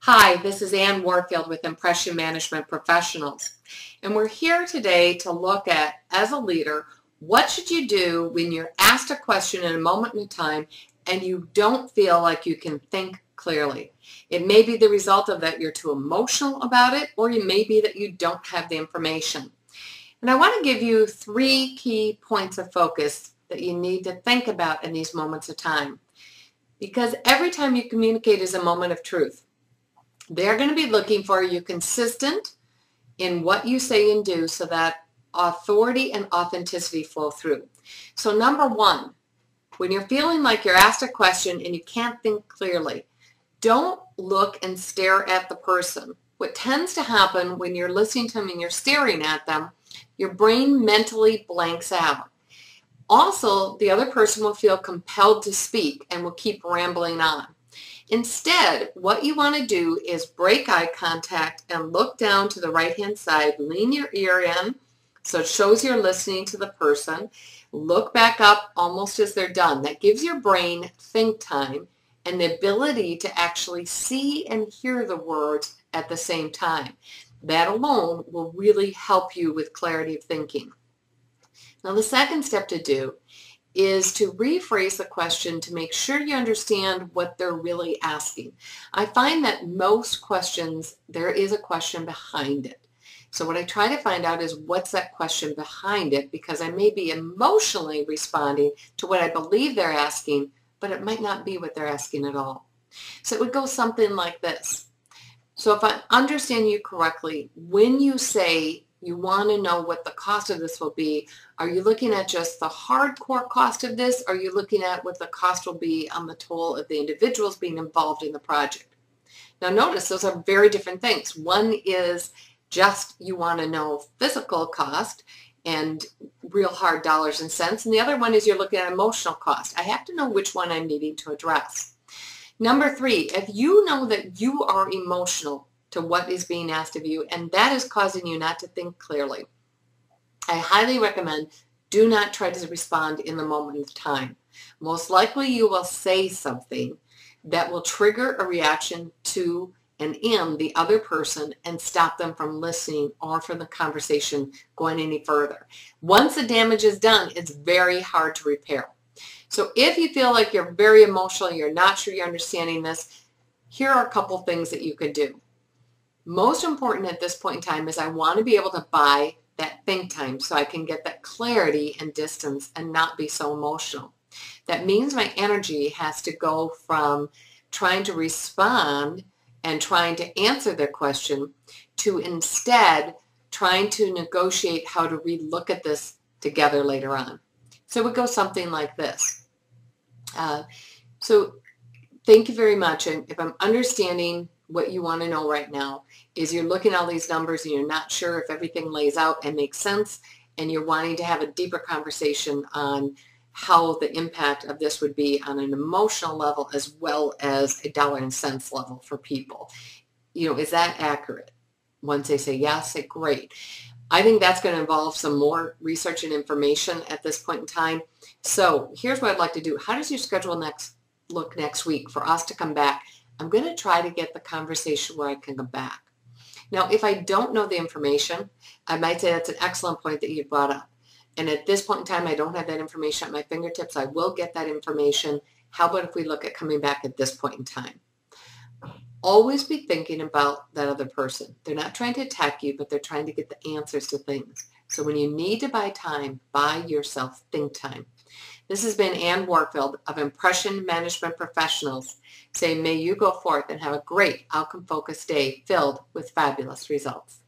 Hi, this is Ann Warfield with Impression Management Professionals, and we're here today to look at, as a leader, what should you do when you're asked a question in a moment in time and you don't feel like you can think clearly. It may be the result of that you're too emotional about it, or it may be that you don't have the information. And I want to give you 3 key points of focus that you need to think about in these moments of time. Because every time you communicate is a moment of truth. They're going to be looking for you consistent in what you say and do so that authority and authenticity flow through. So number 1, when you're feeling like you're asked a question and you can't think clearly, don't look and stare at the person. What tends to happen when you're listening to them and you're staring at them, your brain mentally blanks out. Also, the other person will feel compelled to speak and will keep rambling on. Instead, what you want to do is break eye contact and look down to the right-hand side. Lean your ear in so it shows you're listening to the person. Look back up almost as they're done. That gives your brain think time and the ability to actually see and hear the words at the same time. That alone will really help you with clarity of thinking. Now, the second step to do is to rephrase the question to make sure you understand what they're really asking. I find that most questions, there is a question behind it. So what I try to find out is what's that question behind it, because I may be emotionally responding to what I believe they're asking, but it might not be what they're asking at all. So it would go something like this. So if I understand you correctly, when you say you want to know what the cost of this will be, are you looking at just the hardcore cost of this? Or are you looking at what the cost will be on the toll of the individuals being involved in the project? Now notice those are very different things. One is just you want to know physical cost and real hard dollars and cents, and the other one is you're looking at emotional cost. I have to know which one I'm needing to address. Number 3, if you know that you are emotional to what is being asked of you, and that is causing you not to think clearly, I highly recommend do not try to respond in the moment of time. Most likely you will say something that will trigger a reaction to and in the other person and stop them from listening or from the conversation going any further. Once the damage is done, it's very hard to repair. So if you feel like you're very emotional, you're not sure you're understanding this, here are a couple things that you could do. Most important at this point in time is I want to be able to buy that think time so I can get that clarity and distance and not be so emotional. That means my energy has to go from trying to respond and trying to answer their question to instead trying to negotiate how to relook at this together later on. So it would go something like this. So thank you very much. And if I'm understanding what you want to know right now is you're looking at all these numbers and you're not sure if everything lays out and makes sense, and you're wanting to have a deeper conversation on how the impact of this would be on an emotional level as well as a dollar and cents level for people. Is that accurate? Once they say yes, say great. I think that's going to involve some more research and information at this point in time. So here's what I'd like to do. How does your schedule look next week for us to come back? I'm going to try to get the conversation where I can come back. Now, if I don't know the information, I might say that's an excellent point that you brought up. And at this point in time, I don't have that information at my fingertips. I will get that information. How about if we look at coming back at this point in time? Always be thinking about that other person. They're not trying to attack you, but they're trying to get the answers to things. So when you need to buy time, buy yourself think time. This has been Ann Warfield of Impression Management Professionals saying, may you go forth and have a great outcome-focused day filled with fabulous results.